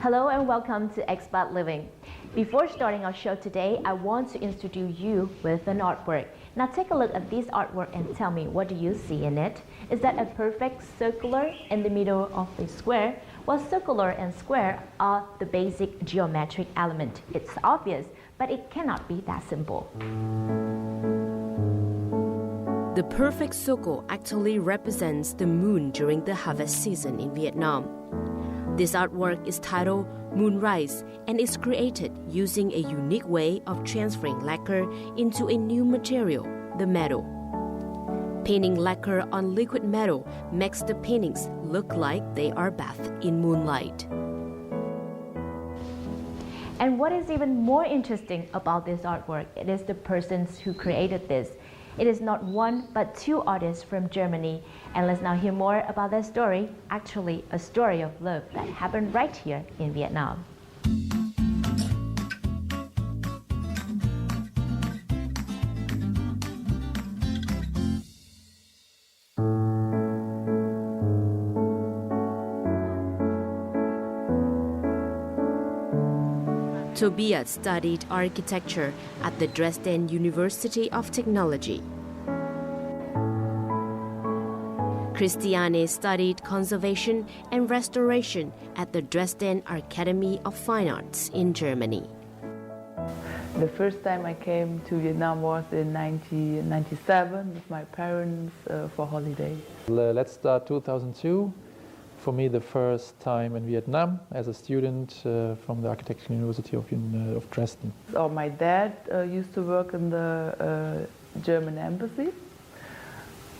Hello and welcome to Expat Living. Before starting our show today, I want to introduce you with an artwork. Now take a look at this artwork and tell me, what do you see in it? Is that a perfect circular in the middle of a square? Well, circular and square are the basic geometric element. It's obvious, but it cannot be that simple. The perfect circle actually represents the moon during the harvest season in Vietnam. This artwork is titled Moonrise and is created using a unique way of transferring lacquer into a new material, the metal. Painting lacquer on liquid metal makes the paintings look like they are bathed in moonlight. And what is even more interesting about this artwork, it is the persons who created this. It is not one, but two artists from Germany. And let's now hear more about their story, actually a story of love that happened right here in Vietnam. Tobias studied architecture at the Dresden University of Technology. Christiane studied conservation and restoration at the Dresden Academy of Fine Arts in Germany. The first time I came to Vietnam was in 1997 with my parents for holiday. Let's start 2002. For me, the first time in Vietnam as a student from the Architectural University of Dresden. So my dad used to work in the German embassy.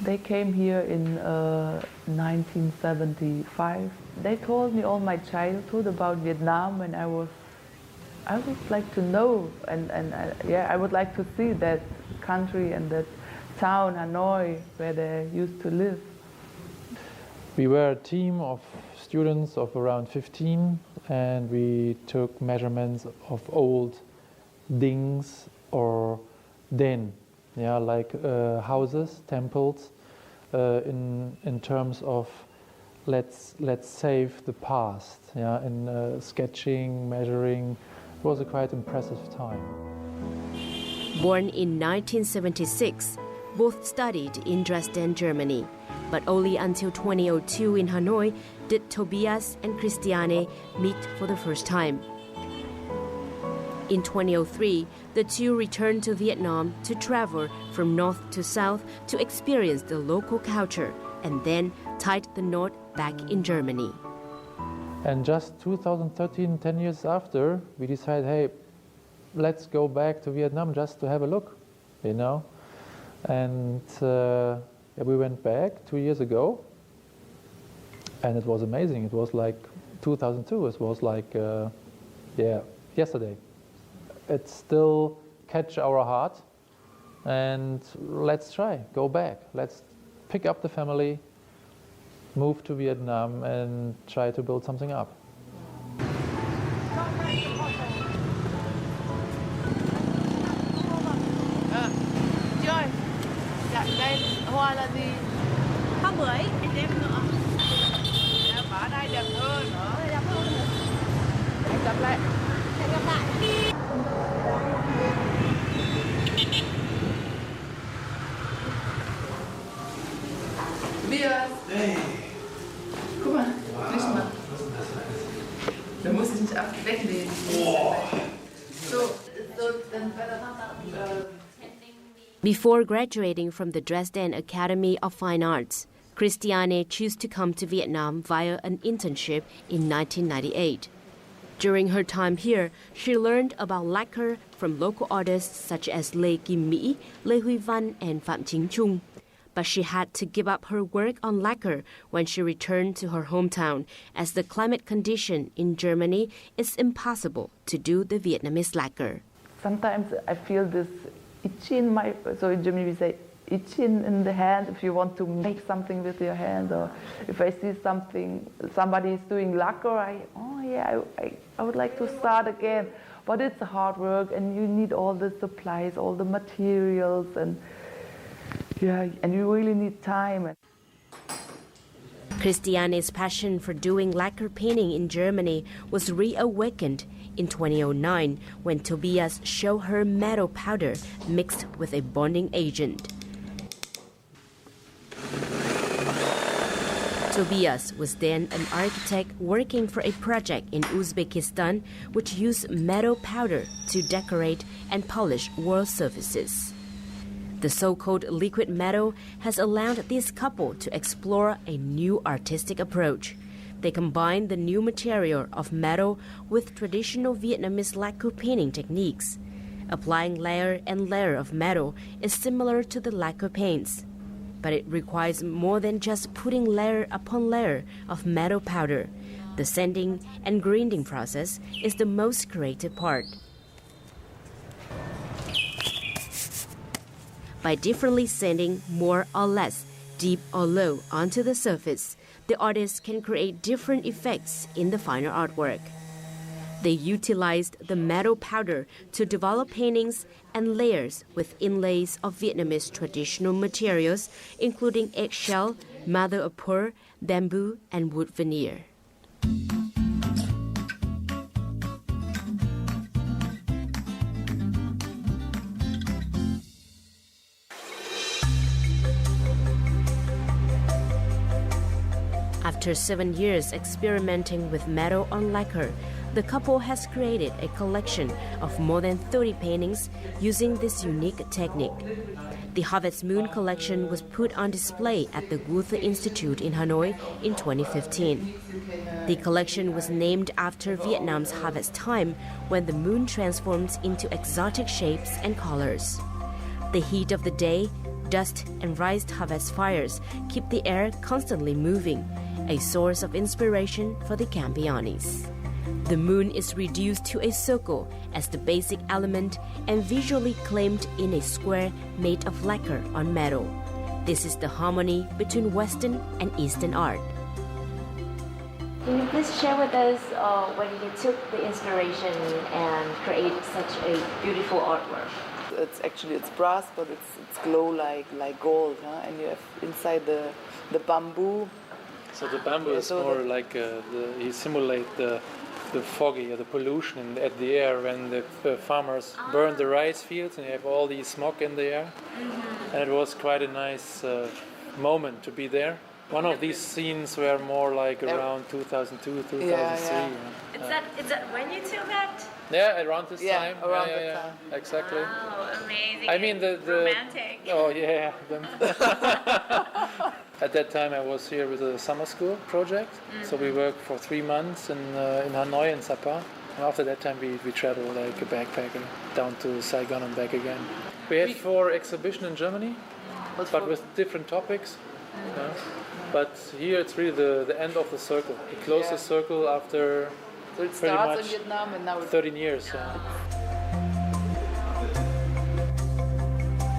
They came here in 1975. They told me all my childhood about Vietnam, and I would like to know, and I would like to see that country and that town, Hanoi, where they used to live. We were a team of students of around 15, and we took measurements of old dings or den, like houses, temples, in terms of let's save the past, in sketching, measuring. It was a quite impressive time. Born in 1976, both studied in Dresden, Germany. But only until 2002 in Hanoi did Tobias and Christiane meet for the first time. In 2003, the two returned to Vietnam to travel from north to south to experience the local culture and then tied the knot back in Germany. And just 2013, 10 years after, we decided, hey, let's go back to Vietnam just to have a look, And we went back 2 years ago, and it was amazing. It was like 2002. It was like, yesterday. It still catch our heart, and let's try, go back. Let's pick up the family, move to Vietnam, and try to build something up. Hoa là gì? Hoa bưởi, anh đẹp nữa. Bà đây đẹp hơn nữa. Đẹp hơn nữa. Hẹn gặp lại. Hẹn gặp lại. Wir. Hey. Guck mal, nicht mal. Da muss ich nicht weglegen. So, dann wäre das Before graduating from the Dresden Academy of Fine Arts, Christiane chose to come to Vietnam via an internship in 1998. During her time here, she learned about lacquer from local artists such as Lê Kim Mỹ, Lê Huy Văn, and Phạm Chính Trung. But she had to give up her work on lacquer when she returned to her hometown, as the climate condition in Germany is impossible to do the Vietnamese lacquer. Sometimes I feel this itchy in my, so in Germany we say itchy in the hand if you want to make something with your hand, or if I see somebody is doing lacquer, I would like to start again. But it's hard work, and you need all the supplies, all the materials, and you really need time. Christiane's passion for doing lacquer painting in Germany was reawakened in 2009 when Tobias showed her metal powder mixed with a bonding agent. Tobias was then an architect working for a project in Uzbekistan which used metal powder to decorate and polish wall surfaces. The so-called liquid metal has allowed this couple to explore a new artistic approach. They combine the new material of metal with traditional Vietnamese lacquer painting techniques. Applying layer and layer of metal is similar to the lacquer paints, but it requires more than just putting layer upon layer of metal powder. The sanding and grinding process is the most creative part. By differently sanding more or less, deep or low onto the surface, the artist can create different effects in the final artwork. They utilized the metal powder to develop paintings and layers with inlays of Vietnamese traditional materials, including eggshell, mother of pearl, bamboo, and wood veneer. After 7 years experimenting with metal on lacquer, the couple has created a collection of more than 30 paintings using this unique technique. The Harvest Moon collection was put on display at the Goethe Institute in Hanoi in 2015. The collection was named after Vietnam's harvest time, when the moon transforms into exotic shapes and colors. The heat of the day, dust, and raised harvest fires keep the air constantly moving, a source of inspiration for the Campianis. The moon is reduced to a circle as the basic element and visually claimed in a square made of lacquer on metal. This is the harmony between Western and Eastern art. Can you please share with us when you took the inspiration and create such a beautiful artwork? It's brass, but it's glow like gold, huh? And you have inside the bamboo. So the bamboo is more like he simulate the foggy or the pollution at the air when the farmers burn the rice fields and you have all these smoke in the air. And it was quite a nice moment to be there. One of these scenes were more like around 2002, 2003. Yeah. Is that when you took that? Yeah, around this time. Around that time. Exactly. Wow, amazing. I mean the romantic. Oh yeah. At that time I was here with a summer school project. So we worked for 3 months in Hanoi and Sapa. And after that time we traveled like a backpacker down to Saigon and back again. We had 4 exhibitions in Germany, but with different topics. Yeah. But here it's really the end of the circle. We close the circle after So it pretty starts much in Vietnam and now it's 13 years. Yeah.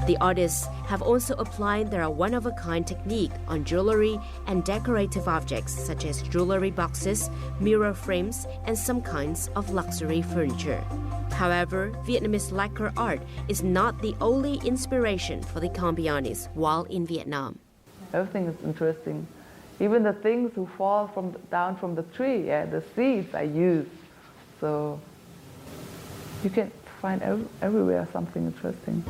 The artists have also applied their one-of-a-kind technique on jewelry and decorative objects such as jewelry boxes, mirror frames, and some kinds of luxury furniture. However, Vietnamese lacquer art is not the only inspiration for the Campianis while in Vietnam. everything is interesting. Even the things who fall down from the tree, the seeds I use. So you can find everywhere something interesting.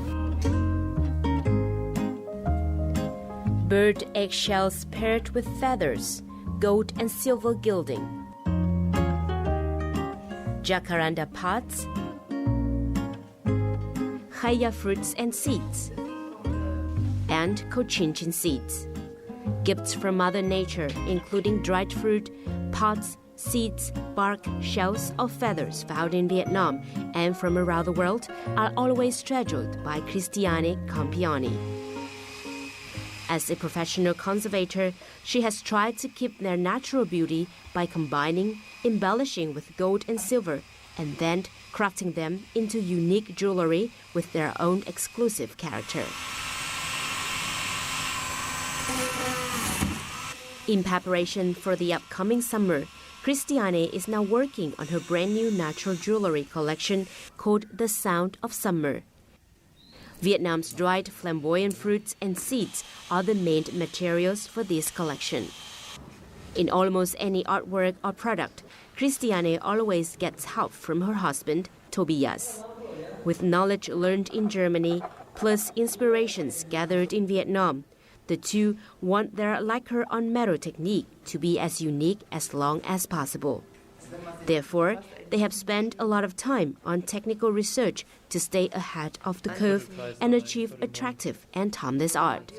Bird eggshells paired with feathers, gold and silver gilding. Jacaranda pots, chaya fruits and seeds, and cochinchin seeds. Gifts from Mother Nature, including dried fruit, pods, seeds, bark, shells, or feathers found in Vietnam and from around the world, are always treasured by Christiane Campiani. As a professional conservator, she has tried to keep their natural beauty by combining, embellishing with gold and silver, and then crafting them into unique jewelry with their own exclusive character. In preparation for the upcoming summer, Christiane is now working on her brand new natural jewelry collection called The Sound of Summer. Vietnam's dried flamboyant fruits and seeds are the main materials for this collection. In almost any artwork or product, Christiane always gets help from her husband, Tobias. With knowledge learned in Germany, plus inspirations gathered in Vietnam, the two want their lacquer on metal technique to be as unique as long as possible. Therefore, they have spent a lot of time on technical research to stay ahead of the curve and achieve attractive and timeless art.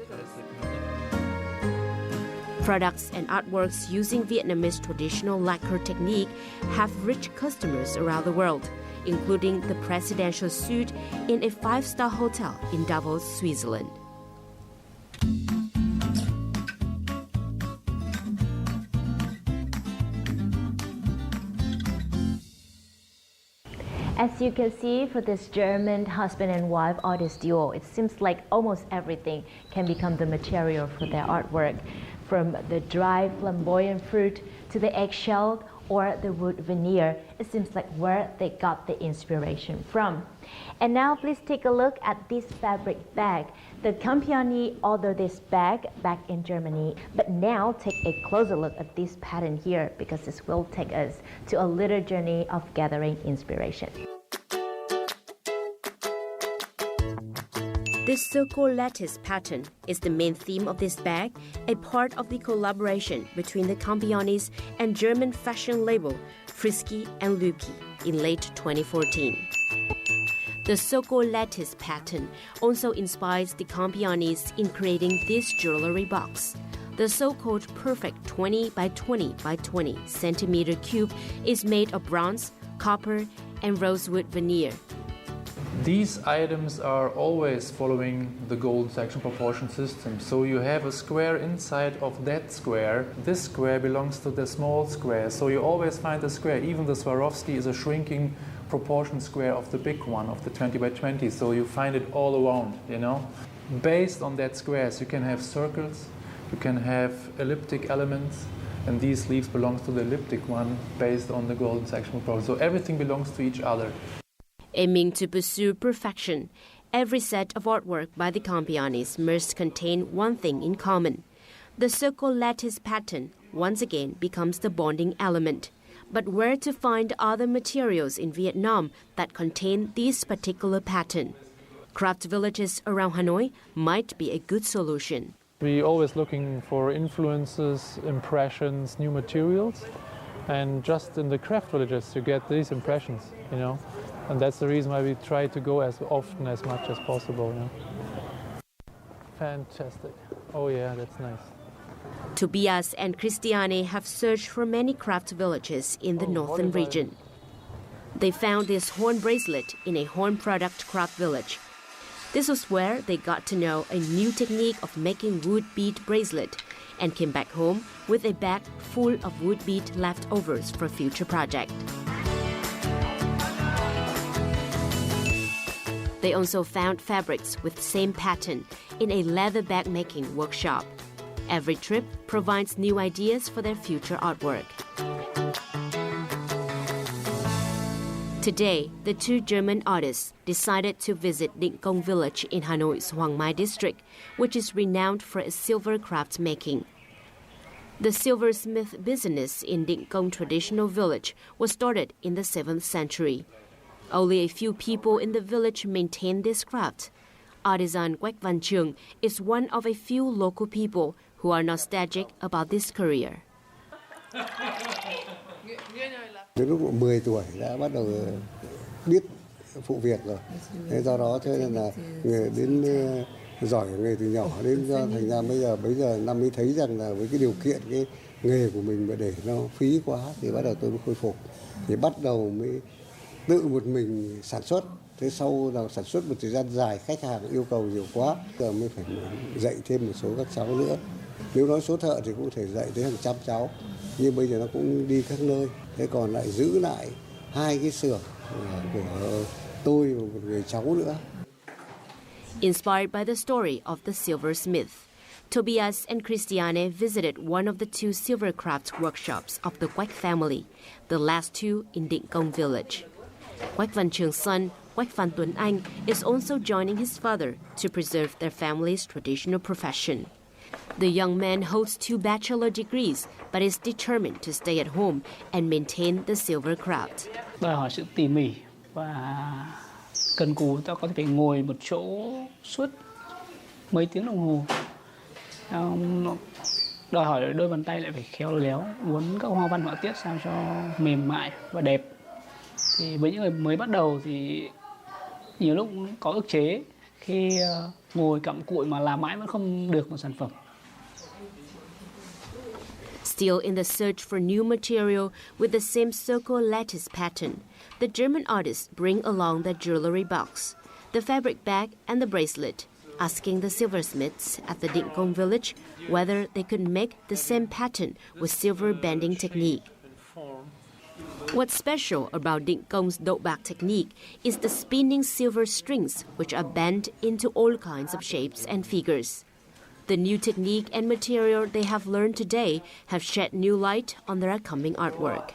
Products and artworks using Vietnamese traditional lacquer technique have reached customers around the world, including the presidential suite in a 5-star hotel in Davos, Switzerland. As you can see, for this German husband and wife artist duo, it seems like almost everything can become the material for their artwork, from the dry flamboyant fruit to the eggshell or the wood veneer. It seems like where they got the inspiration from. And now please take a look at this fabric bag. The company ordered this bag back in Germany, but now take a closer look at this pattern here, because this will take us to a little journey of gathering inspiration. This so-called lattice pattern is the main theme of this bag, a part of the collaboration between the Campioni's and German fashion label Frisky and Luki in late 2014. The so-called lattice pattern also inspires the Campioni's in creating this jewelry box. The so-called perfect 20 by 20 by 20 centimeter cube is made of bronze, copper, and rosewood veneer. These items are always following the golden section proportion system. So you have a square inside of that square. This square belongs to the small square. So you always find a square. Even the Swarovski is a shrinking proportion square of the big one, of the 20 by 20. So you find it all around, you know. Based on that squares, you can have circles, you can have elliptic elements, and these leaves belong to the elliptic one based on the golden section proportion. So everything belongs to each other. Aiming to pursue perfection, every set of artwork by the Campioni's must contain one thing in common. The so-called lattice pattern once again becomes the bonding element. But where to find other materials in Vietnam that contain this particular pattern? Craft villages around Hanoi might be a good solution. We're always looking for influences, impressions, new materials. And just in the craft villages, you get these impressions, you know. And that's the reason why we try to go as often, as much as possible. You know? Fantastic. Oh yeah, that's nice. Tobias and Christiane have searched for many craft villages in the northern region. They found this horn bracelet in a horn product craft village. This was where they got to know a new technique of making wood bead bracelet and came back home with a bag full of wood bead leftovers for future project. They also found fabrics with same pattern in a leather bag making workshop. Every trip provides new ideas for their future artwork. Today, the two German artists decided to visit Định Công village in Hanoi's Hoàng Mai district, which is renowned for its silver craft making. The silversmith business in Định Công traditional village was started in the 7th century. Only a few people in the village maintain this craft. Artisan Quách Văn Trường is one of a few local people who are nostalgic about this career. Đến lúc 10 tuổi đã bắt đầu biết phụ việc rồi. Thế do đó cho nên là đến giỏi nghề từ nhỏ đến thành ra bây giờ năm mới thấy rằng là với cái điều kiện cái nghề của mình mà để nó phí quá thì bắt đầu tôi mới khôi phục. Thì bắt đầu mới tự một mình sản xuất. Thế sau đó sản xuất một thời gian dài khách hàng yêu cầu nhiều quá, giờ mới phải dạy thêm một số các cháu nữa. Nếu nói số thợ thì cũng thể dạy tới hàng trăm cháu, nhưng bây giờ nó cũng đi các nơi. Thế còn lại giữ lại 2 cái xưởng của tôi và một người cháu nữa. Inspired by the story of the silversmith, Tobias and Christiane visited one of the 2 silver craft workshops of the Quách family, the last 2 in Định Công village. Quách Văn Trường son, Quách Văn Tuấn Anh, is also joining his father to preserve their family's traditional profession. The young man holds 2 bachelor degrees, but is determined to stay at home and maintain the silver craft. Đòi hỏi sự tỉ mỉ và cần cù. Ta có thể ngồi một chỗ suốt mấy tiếng đồng hồ. Đòi hỏi đôi bàn tay lại phải khéo léo, muốn các hoa văn họa tiết sao cho mềm mại và đẹp. Thì với những người mới bắt đầu thì nhiều lúc có ức chế khi ngồi cặm cụi mà làm mãi vẫn không được một sản phẩm. Still in the search for new material with the same circle lattice pattern, the German artists bring along the jewelry box, the fabric bag and the bracelet, asking the silversmiths at the Định Công village whether they could make the same pattern with silver bending technique. What's special about Định Công đậu bạc technique is the spinning silver strings, which are bent into all kinds of shapes and figures. The new technique and material they have learned today have shed new light on their upcoming artwork.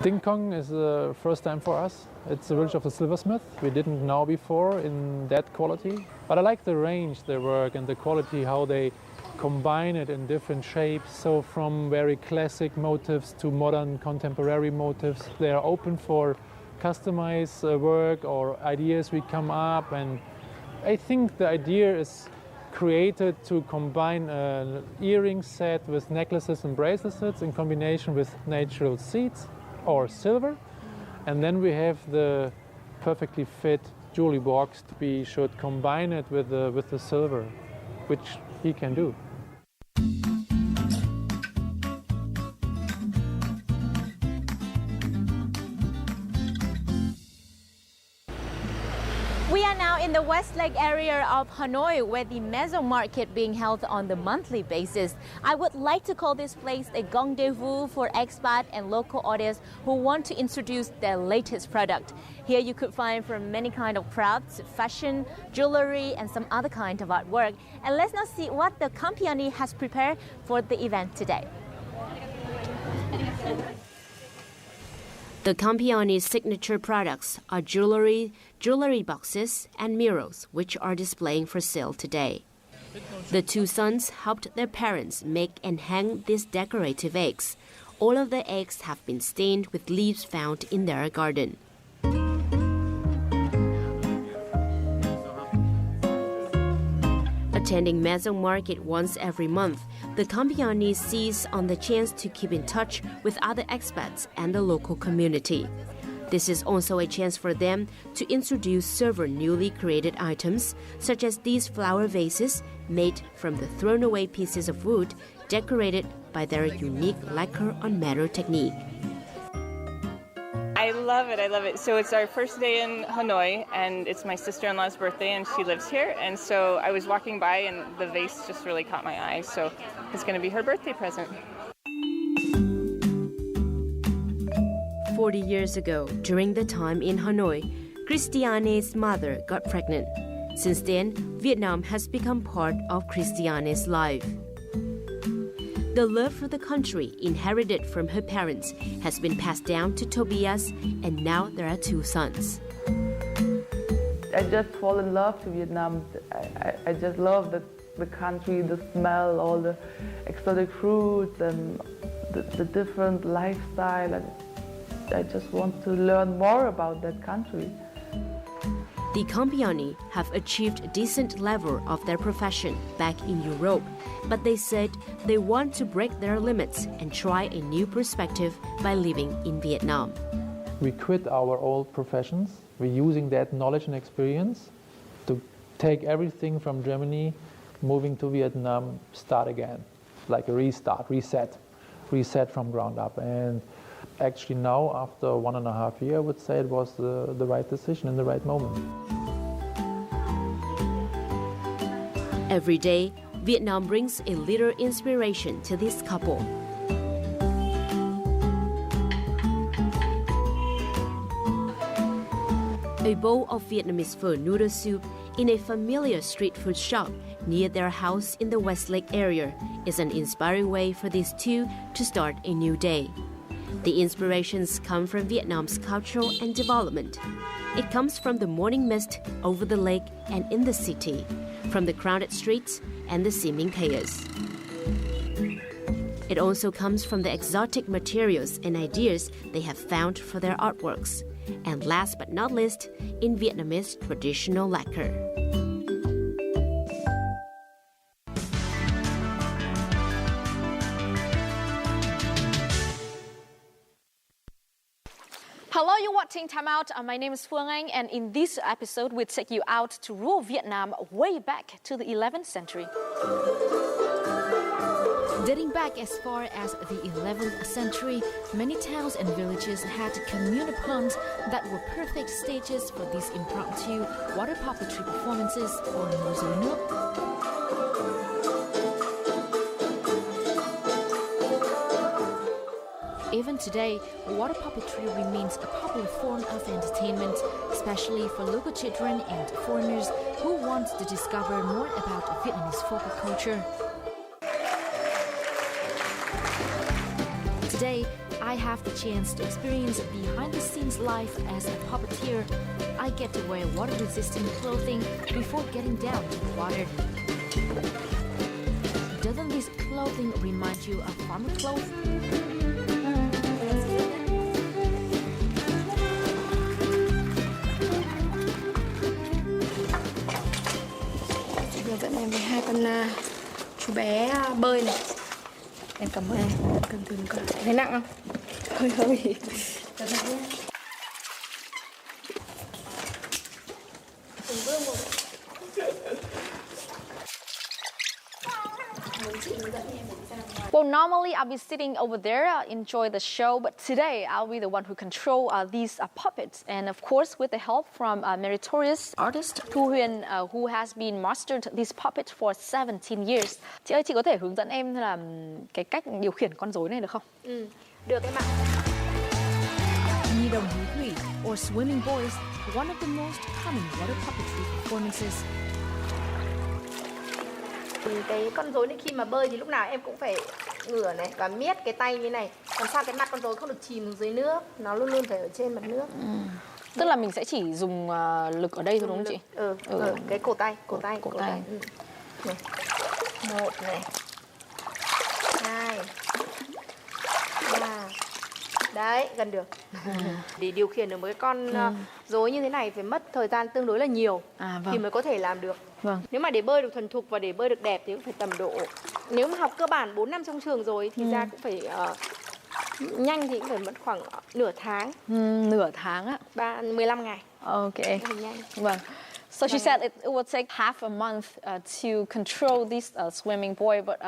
Định Công is the first time for us. It's the village of the silversmith. We didn't know before in that quality. But I like the range, their work, and the quality, how they combine it in different shapes. So from very classic motifs to modern contemporary motifs. They are open for customized work or ideas we come up. And I think the idea is created to combine an earring set with necklaces and bracelets in combination with natural seeds or silver. And then we have the perfectly fit jewelry box. We should combine it with the silver, which he can do. We are now in the Westlake area of Hanoi, where the Maison Market being held on the monthly basis. I would like to call this place a rendezvous for expat and local audience who want to introduce their latest product. Here you could find from many kind of crafts, fashion, jewelry, and some other kind of artwork. And let's now see what the company has prepared for the event today. The Campioni's signature products are jewelry boxes, and murals, which are displaying for sale today. The 2 sons helped their parents make and hang these decorative eggs. All of the eggs have been stained with leaves found in their garden. Attending Maison Market once every month, the Campioni seize on the chance to keep in touch with other expats and the local community. This is also a chance for them to introduce several newly created items, such as these flower vases made from the thrown-away pieces of wood, decorated by their unique lacquer on metal technique. I love it. So it's our first day in Hanoi, and it's my sister-in-law's birthday, and she lives here. And so I was walking by, and the vase just really caught my eye. So it's going to be her birthday present. 40 years ago, during the time in Hanoi, Christiane's mother got pregnant. Since then, Vietnam has become part of Christiane's life. The love for the country inherited from her parents has been passed down to Tobias, and now there are 2 sons. I just fall in love to Vietnam. I just love the country, the smell, all the exotic fruits and the different lifestyle. And I just want to learn more about that country. The Campioni have achieved a decent level of their profession back in Europe, but they said they want to break their limits and try a new perspective by living in Vietnam. We quit our old professions. We're using that knowledge and experience to take everything from Germany, moving to Vietnam, start again, like a restart, reset from ground up. And actually now, after 1.5 years, I would say it was the right decision in the right moment. Every day, Vietnam brings a little inspiration to this couple. A bowl of Vietnamese pho noodle soup in a familiar street food shop near their house in the Westlake area is an inspiring way for these 2 to start a new day. The inspirations come from Vietnam's culture and development. It comes from the morning mist over the lake and in the city, from the crowded streets and the seeming chaos. It also comes from the exotic materials and ideas they have found for their artworks. And last but not least, in Vietnamese traditional lacquer. Hello, you're watching Time Out. My name is Phương Anh, and in this episode, we take you out to rural Vietnam way back to the 11th century. Dating back as far as the 11th century, many towns and villages had communal ponds that were perfect stages for these impromptu water puppetry performances or múa rối nước. Even today, water puppetry remains a popular form of entertainment, especially for local children and foreigners who want to discover more about Vietnamese folk culture. Today, I have the chance to experience behind-the-scenes life as a puppeteer. I get to wear water-resistant clothing before getting down to the water. Doesn't this clothing remind you of farmer clothes? Vừa dẫn em với hai con chú bé bơi này. Em cảm ơn em, cầm thử coi. Thấy nặng không? Hơi hơi. Well, normally I'll be sitting over there, enjoy the show, but today I'll be the one who control these puppets, and of course with the help from meritorious artist Thu Huyền, who has been mastered these puppets for 17 years. Chị ơi, chị có thể hướng dẫn em là cái cách điều khiển con rối này được không? Được em ạ. Nhi đồng hú thủy, or swimming boys, one of the most common water puppetry performances. Cái con rối này khi mà bơi thì lúc nào em cũng phải ngửa này và miết cái tay như này, làm sao cái mặt con rối không được chìm dưới nước, nó luôn luôn phải ở trên mặt nước. Tức là mình sẽ chỉ dùng lực ở đây thôi đúng không chị? Ở cái cổ tay. Này. 1 này, 2, 3. Đấy, gần được. Để điều khiển được một cái con rối như thế này phải mất thời gian tương đối là nhiều thì mới có thể làm được. Vâng. Nếu mà để bơi được thuần thục và để bơi được đẹp thì cũng phải tầm độ. Nếu mà học cơ bản 4 năm trong trường rồi thì ra cũng phải nhanh thì cũng phải mất khoảng nửa tháng. Nửa tháng á? 15 ngày. Ok. Nhanh. Vâng. So she said it will take half a month to control this swimming boy, but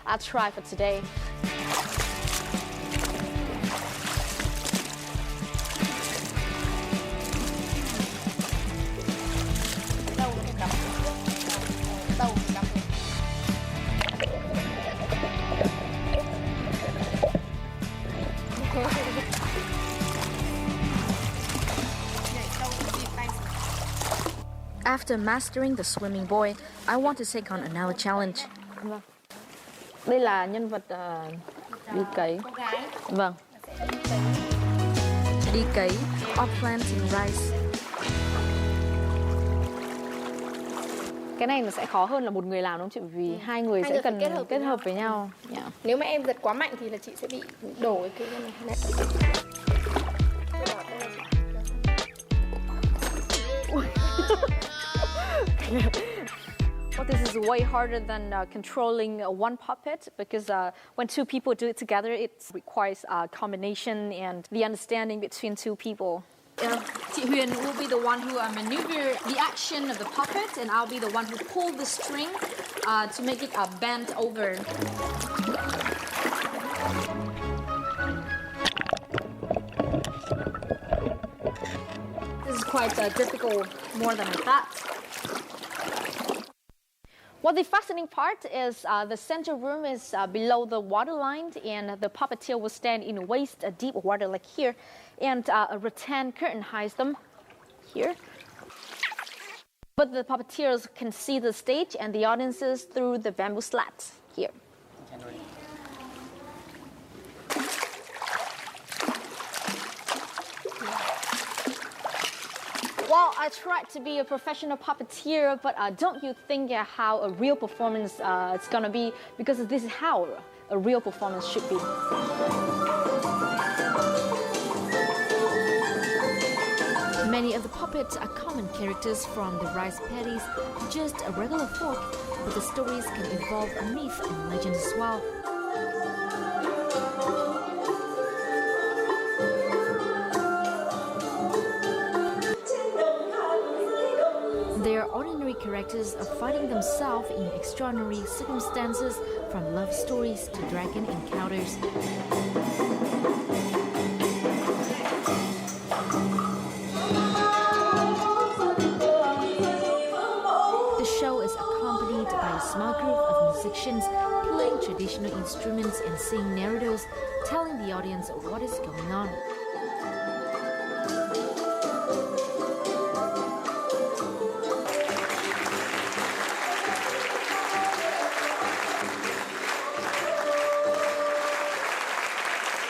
I'll try for today. After mastering the swimming boy, I want to take on another challenge. Vâng. Đây là nhân vật đi cấy. Vâng. Đi cấy or planting rice. Cái này nó sẽ khó hơn là một người làm đúng không chị? Vì hai người sẽ cần kết hợp với nhau. Yeah. Nếu mà em giật quá mạnh thì là chị sẽ bị đổ cái này. Well, this is way harder than controlling one puppet because when two people do it together, it requires combination and the understanding between two people. Chị Huyền will be the one who maneuver the action of the puppet, and I'll be the one who pull the string to make it bend over. This is quite difficult, more than I thought. Well, the fascinating part is the center room is below the water line, and the puppeteer will stand in waist-deep water like here, and a rattan curtain hides them here. But the puppeteers can see the stage and the audiences through the bamboo slats here. Well, I tried to be a professional puppeteer, but don't you think how a real performance is gonna be? Because this is how a real performance should be. Many of the puppets are common characters from the rice paddies to just a regular folk, but the stories can involve a myth and legend as well. They are ordinary characters of finding themselves in extraordinary circumstances, from love stories to dragon encounters. The show is accompanied by a small group of musicians playing traditional instruments and singing narratives, telling the audience what is going on.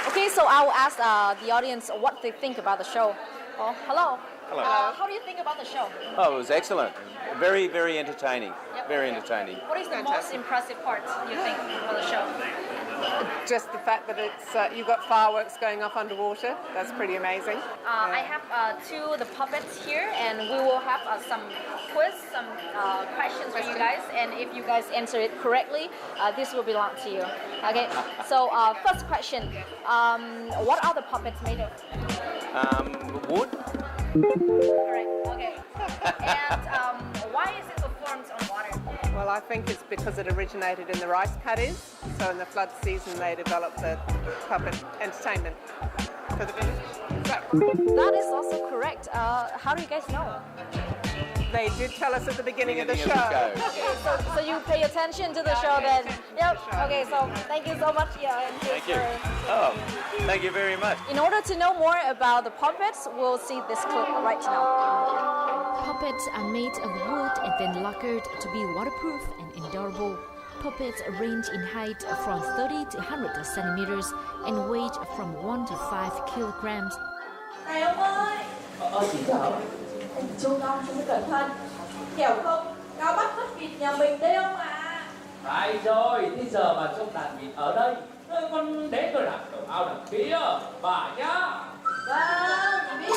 Okay, so I will ask the audience what they think about the show. Oh, hello. Hello. How do you think about the show? Oh, it was excellent. Very, very entertaining. Yep. Very entertaining. What is the most impressive part, you think, of the show? Just the fact that it's you've got fireworks going off underwater. That's pretty amazing. I have two of the puppets here, and we will have some quiz, some questions for you guys. And if you guys answer it correctly, this will belong to you. Okay. So first question: what are the puppets made of? Wood. Correct. Okay. And why is it performed on water? Well, I think it's because it originated in the rice paddies. So in the flood season, they developed the puppet entertainment for the village. That is also correct. How do you guys know? They did tell us at the beginning of the show. So you pay attention to the show then? Yep. Okay, so thank you so much. Yeah, Thank you. Oh, thank you very much. In order to know more about the puppets, we'll see this clip right now. Puppets are made of wood and then lacquered to be waterproof and endurable. Puppets range in height from 30 to 100 centimeters and weight from 1 to 5 kilograms. Này ông ơi! Chị chào. Anh trông con cẩn thận. Hiểu không? Cao bắt mất vịt nhà mình đây ông à. Phải rồi, bây giờ mà trông đàn vịt ở đây. Con đến tôi làm cầu ao đằng kia, bà nhá. Vâng, biết.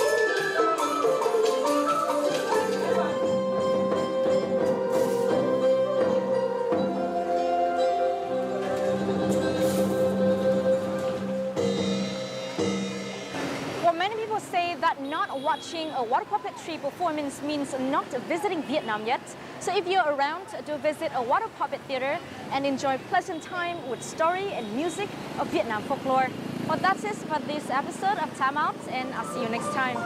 Many people say that not watching a water puppetry performance means not visiting Vietnam yet. So if you're around, to visit a water puppet theater and enjoy pleasant time with story and music of Vietnam folklore. Well, that's it for this episode of Time Out, and I'll see you next time.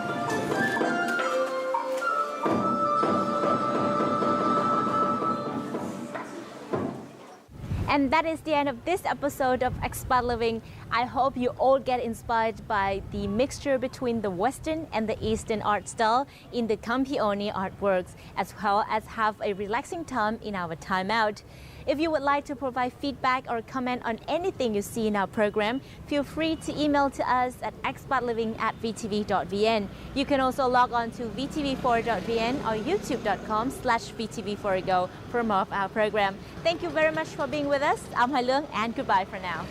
And that is the end of this episode of Expat Living. I hope you all get inspired by the mixture between the Western and the Eastern art style in the Campione artworks, as well as have a relaxing time in our time out. If you would like to provide feedback or comment on anything you see in our program, feel free to email to us at expatliving@vtv.vn. You can also log on to vtv4.vn or youtube.com/vtv4go for more of our program. Thank you very much for being with us. I'm Hai Leung, and goodbye for now.